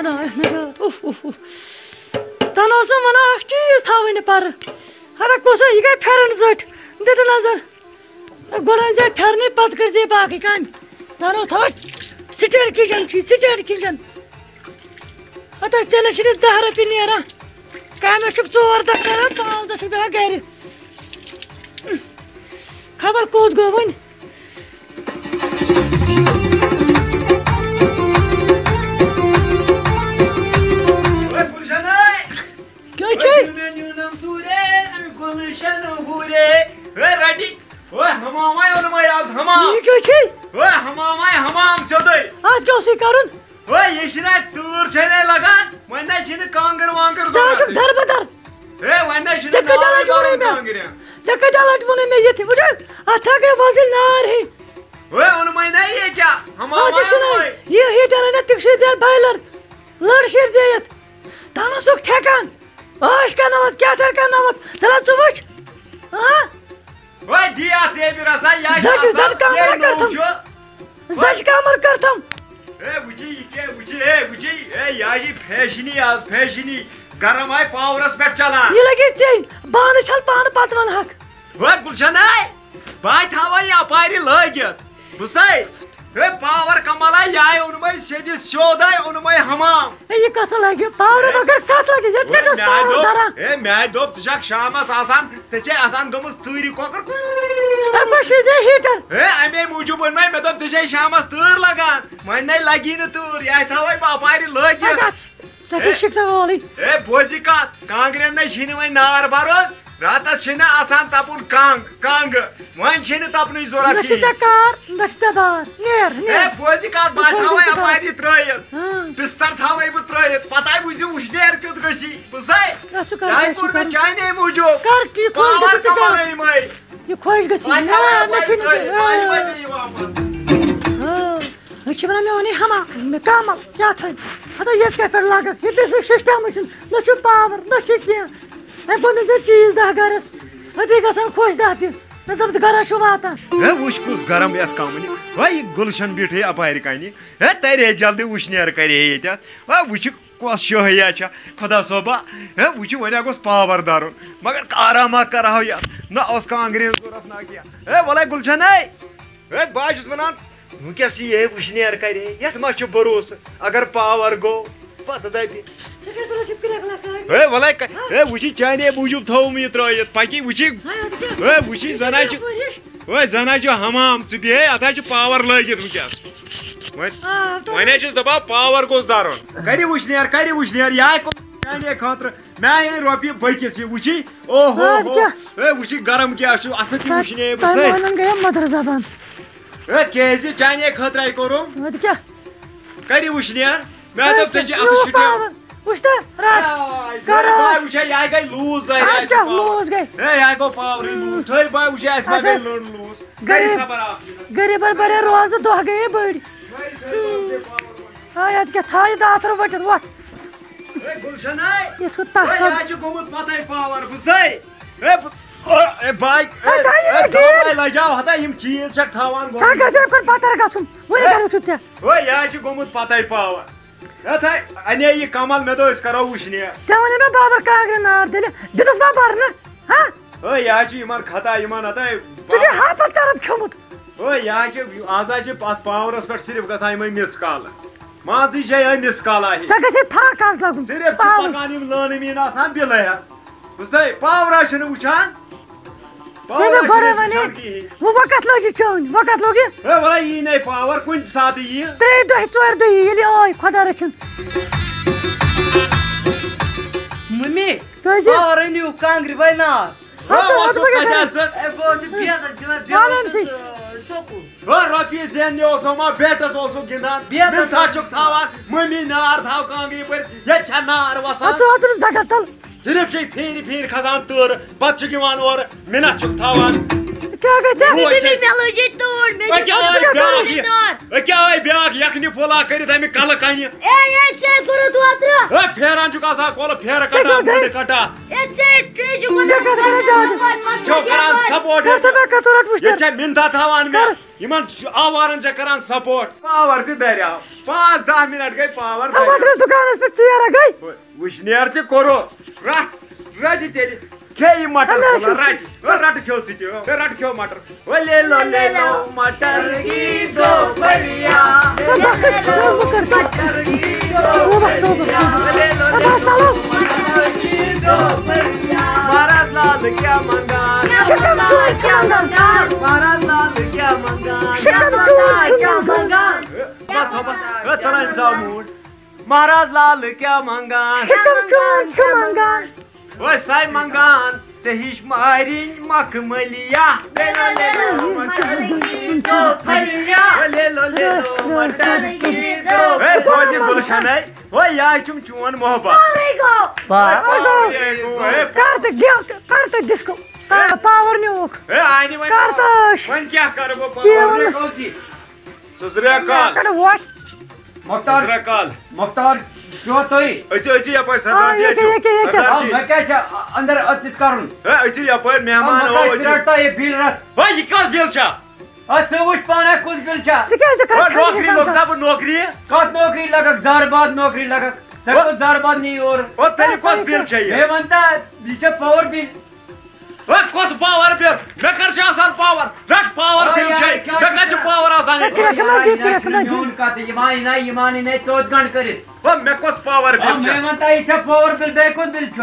خدایا نجات تنوسم ونان اخ چیز تھاوٕنۍ پر ہتا کوسا یہ گئی پھرن زٹ دِتہٕ نظر گۄڈٕ أنۍ زِ پھرنٕے پتہٕ کٔرۍ زِ باقٕے کامہِ تن اوس تھاوان سٹینڈ کِچن ہتا ژےٚ چھِنہٕ 10 رۄپیہِ نیران کامہِ چھُکھ 4 دۄہ کران 5 دۄہ چھُکھ بیٚہوان گرِ خبر کوٚت گوٚو وۄنۍ فیشنی گرم آئی پاورس پہ چلان یہ لگی ژےٚ بانہٕ چھل پانہٕ پتہٕ ون حق گلشن بہٕ تھاوے یپارِ لٲگِتھ بوٗزتھے پاور کمل آئی یہ اونمے سیٚدِ سیوٚد آئی اونمے حمام یہ کتھ لگہِ پاور مگر کتھ لگہِ ییٚتہِ کتہِ اوس پاور دَران مےٚ دوٚپ ژٕ چھکھ شامس آسان ژےٚ چھے آسان گٔمٕژ تۭرِ کۄکر ہیٖٹر امے موٗجوٗب ووٚن مےٚ دوٚپ ژےٚ چھے شامس تۭر لگان وۄنۍ نَے لگی نہٕ تۭر یہ تھاوے بہٕ اپارِ لٲگِتھ بوزی کت کانگرین نَے چھِنہٕ وۄنۍ نار بَرُن راتس چھِنہٕ آسان تپُن کنگ وۄنۍ چھِنہٕ تپنٕچ ضروٗرت بوزی کت بہٕ تھاوے اپارِ ترٲیِتھ بستر تھاوے بہٕ ترٲیِتھ پتہٕ وٕچھِ وٕشنیر کیُتھ گژھی بوٗزتھے یہِ کوٚر مےٚ چانے موٗجوٗب پاور کمل یِمے یہ خۄش گژھِ ونان مےٚ ونے حمام مےٚ کمل کیٛاہ تھٲنۍ ہتا ییٚتہِ کتہِ پٮ۪ٹھ لگکھ ییٚتہِ سسٹمٕے چھُنہٕ نہ چھُ پاور نہ چھُ کینٛہہ وۄنۍ بنٲے ژےٚ چیٖز 10 گرس أتی گژھان خۄش 10 تہِ مےٚ دوٚپ گرس چھُ واتان وٕچھ کُس گرم یتھ کملہِ وۄنۍ گُلشن بیٖٹھٕے اپارِ کنہِ ترِ جلدی وٕشنیر کرِ ییٚتٮ۪تھ وٕچھ کۄس شٲہیا چھےٚ خۄدا صٲبا وٕچھ وۄنۍ گوٚژھ پاور دَرُن مگر آرامہ کرہو یتھ نہ اوس کانٛگرِ ہٕنٛز ضروٗرت نہ کینٛہہ وَلے گُلشن بہٕ چھُس ونان وٕنکیٚس یی وٕشنیر کرِ یتھ ما چھُ بروسہٕ اگر پاور گوٚو پتہٕ دپہِ وَلے وٕچھی چانے موٗجوٗب تھوٚوُم یہِ ترٲیِتھ پکی وٕچھی زن حظ چھُ حمام ژٕ بیٚہے اتھ حظ چھُ پاور لٲگِتھ وٕنکیٚس وۄنۍ حظ چھُس دپان پاور گوٚژھ دَرُن کرِ وٕشنیر یہِ آیہِ چانے خٲطرٕ مےٚ آیہِ رۄپیہِ بٔکِس یہِ وٕچھی وٕچھی گرم کیٛاہ چھُ اَتھٕ تہِ وٕشنے مدر زبان کیٛازِ چانے خٲطرٕ آیہِ کوٚرُم کرِ وٕشنیر مےٚ دوٚپ ژےٚ چھِ اَتھٕ شُٹیو یہ گئی لوز یہ گو پاور لوز ٹھہر بھائی وچھے اس میں گئی لوز غریبن بڑے روز دہ گئی بڑی یت کیا تھا یہ داتر وٹت وت گلشن یہ چھُ گوٚمُت پتہٕ پاور بوٗزتھے بھائی لجاو ہتا یم چیز چھکھ تھاوان پتر گژھُن وۄنۍ چھُ ژےٚ یہ چھُ گوٚمُت پتہٕ پاور انے یہ کمل مے دو کرو وٕشنیر ژےٚ ونے مےٚ بابر کانٛگرِ نار تیٚلہِ دِتُس ما برنہٕ یہ چھُ یِمن خطا یِمن ہتا ژےٚ چھُے ہاپت طرف کھیوٚمُت یہ چھُ آز حظ چھِ اتھ پاورس پٮ۪ٹھ صرف گژھان یِمے مِس کالہٕ مان ژٕ یہِ چھے یِہے مِس کالا ہِش ژےٚ گژھِ پھاکھ آز لگُن صرف چھِ پکان یِم لٲنہٕ میٖن آسان بِلے ہتھ بوٗزتھے پاورا چھِنہٕ وٕچھان وقت لوگ چون وقت لوگ یی نَے پاور کُنہِ ساتہٕ یی 3 دۄہ 4 دۄہ ییٚلہِ آے خۄدا رٔچھِن ممی پاور أنِو کانٛگرِ وۄنۍ نار رۄپیہِ زیننہِ اوسو ما بیٹس اوسُکھ گِنٛدان بیٚیہِ چھُکھ تھاوان ممی نار تھاو کانٛگرِ پٔرِتھ ییٚتہِ چھا نار وسان زگر تل صرف چھے پھیٖرِ کھسان تۭرٕ پتہٕ چھُکھ یِوان اورٕ مِنت چھُکھ تھاوان کیٛاہ گژھِ مےٚ لٔجے تۭر کیا بیاکھ یکھنہِ پھولا کٔرِتھ اَمہِ کَلہٕ کَنہِ پھیران چھُکھ آسان کولہٕ پھیرٕ کَٹان مُنڈٕ کَٹان چھو کران سپورٹ ییٚتہِ چھےٚ مِنتھا تھاوان مےٚ یِمن آوارن چھےٚ کران سپورٹ پاور تہِ دریاو 5-10 منٹ گٔے پاور وٕشنیر تہِ کوٚرُکھ رَٹہِ تیٚلہِ کھے یہِ مٹر رَٹہٕ کھیو ژٕ تہِ رَٹہٕ کھیو مٹر لے لو مٹر مہاراج لال کیا منگان مہاراج لال کیا منگان تلان سا موڈ مہاراج لال کیا منگان وہ سائی منگان ژےٚ ہِش مارِنۍ مخملیا گلشن وہ یہ چھُم چون محبت پاور نیوکھ وۄنۍ کیٛاہ کرٕ بہٕ سُزرے کال مختار چھو تُہۍ أژِو یپٲرۍ سردار جی أژِو مےٚ کیٛاہ چھُ اندر أژِتھ کرُن أژِو یپٲرۍ مہمان یہِ بِل رَژھ یہِ کۄس بِل چھا ژٕ وٕچھ پانے کُس بِل چھا نوکری لوٚگ سا بہٕ نوکری کتھ نوکری لگکھ زارباد نوکری لگکھ ژےٚ کوٚت زارباد نی اورٕ تیٚلہِ کۄس بِل چھےٚ یہِ مےٚ وَن تا یہِ چھےٚ پاور بِل کۄس پاور بِل مےٚ کر چھُ آسان پاور رٹ پاور بِل چھے مےٚ کتہِ چھُ پاور آسان میون کتھ یہِ مانی نے 4 گنٹہٕ کٔرِتھ مےٚ کۄس پاور بِل مےٚ وَن تا یہِ چھےٚ پاور بِل بیٚیہِ کُس بِل چھُ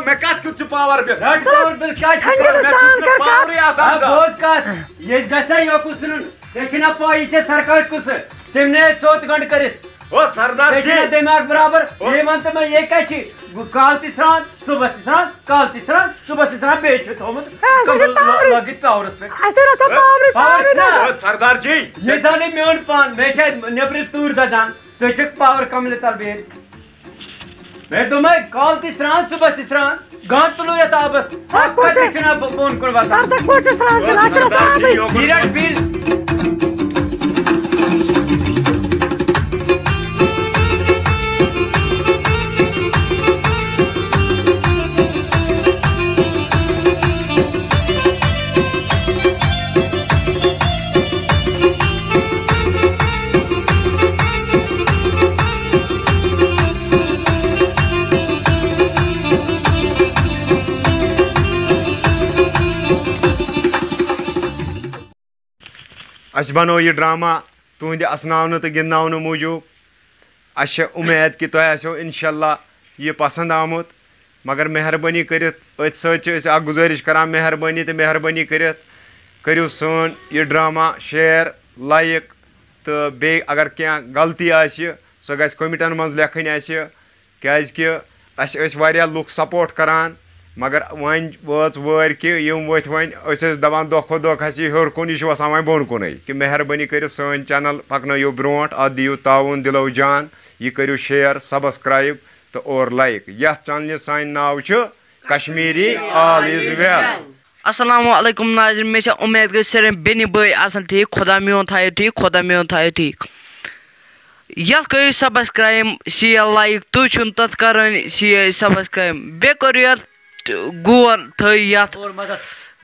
مےٚ کتھ کیُتھ چھُ پاور بِل رٹ پاور بِل کیٛاہ چھُ پاورٕے آسان بوز کتھ ییٚتہِ گژھِ نا یوکُن ژھٕنُن ژےٚ چھِ نا پاے یہِ چھےٚ سرکار کُسہٕ تٔمۍ نے 4 گنٹہٕ کٔرِتھ سردار ژےٚ چھِ نا دٮ۪ماغ برابر بیٚیہِ وَن تہٕ مےٚ یہِ کَتہِ چھِ کالہٕ تہِ سرٛان صُبحس تہِ سرٛان کالہٕ تہِ سرٛان صُبحس تہِ سرٛان بیٚیہِ چھُ تھوٚمُت لٲگِتھ پاورس پٮ۪ٹھ پاور چھُنا سردار جی ییٚتہِ زن نہٕ میون پان مےٚ چھِ نیٚبرٕ تۭر دَزان ژٕ چھُکھ پاور کملہِ تل بِہِتھ مےٚ دوٚپمَے کالہٕ تہِ سرٛان صُبحس تہِ سرٛان گانٛد تُلو یتھ آبس اکھ قطرٕ چھُنا بۄن کُن وسان یہِ رٹ بِل اَسہِ بنوو یہِ ڈرٛاما تُہٕنٛدِ اَسناونہٕ تہٕ گِنٛدناونہٕ موٗجوٗب اَسہِ چھےٚ اُمید کہِ تۄہہِ آسیو اِنشاء اللہ یہِ پسنٛد آمُت مگر مہربٲنی کٔرِتھ أتھۍ سۭتۍ چھِ أسۍ اکھ گُزٲرِش کران مہربٲنی تہٕ مہربٲنی کٔرِتھ کٔرِو سٲنۍ یہِ ڈرٛاما شیر لایک تہٕ بیٚیہِ اگر کینٛہہ غلطی آسہِ سۄ گژھِ کوٚمِٹَن منٛز لیکھٕنۍ اَسہِ کیٛازِکہِ اَسہِ ٲسۍ واریاہ لُکھ سپوٹ کران مگر وۄنۍ وٲژ وٲرۍ کہِ یِم ؤتھۍ وۄنۍ أسۍ ٲسۍ دپان دۄہ کھۄتہٕ دۄہ کھسہِ یہِ ہیوٚر کُن یہِ چھُ وسان وۄنۍ بۄن کُنٕے کہِ مہربٲنی کٔرِتھ سٲنۍ چینل پکنٲیِو برونٛٹھ اَتھ دِیِو تعاوُن دِلو جان یہِ کٔرِو شیر سبسکرایب تہٕ اور لایک یتھ چنلہِ سانہِ ناو چھُ کشمیٖری آل اِز ویل السلام علیکم ناظرین مےٚ چھےٚ اُمید گٔے سٲری بیٚنہِ بٲے آسان ٹھیٖک خۄدا میون تھایو ٹھیٖک خۄدا میون تھایو ٹھیٖک یتھ کٔرِو سبسکرایب شیر لایک تُہۍ چھُنہٕ تتھ کران سبسکرایب بیٚیہِ کٔرِو یتھ گول تھٲیِو یتھ